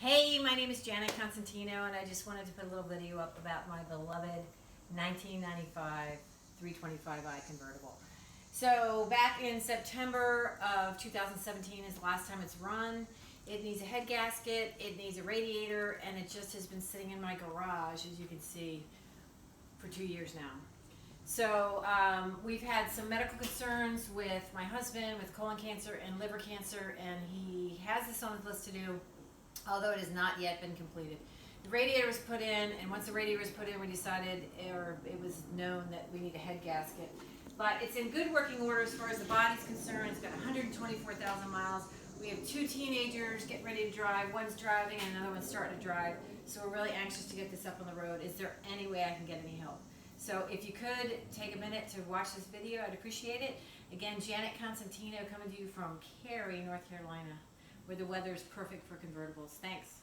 Hey, my name is Janet Constantino, and I just wanted to put a little video up about my beloved 1995 325i convertible. So back in September of 2017 is the last time it's run. It needs a head gasket, it needs a radiator, and it just has been sitting in my garage, as you can see, for 2 years now. So we've had some medical concerns with my husband with colon cancer and liver cancer, and he has this on his list to do, although it has not yet been completed. The radiator was put in, and once the radiator was put in, we decided, or it was known, that we need a head gasket. But it's in good working order as far as the body's concerned. It's got 124,000 miles. We have 2 teenagers getting ready to drive. One's driving and another one's starting to drive. So we're really anxious to get this up on the road. Is there any way I can get any help? So if you could take a minute to watch this video, I'd appreciate it. Again, Janet Constantino coming to you from Cary, North Carolina, where the weather is perfect for convertibles. Thanks.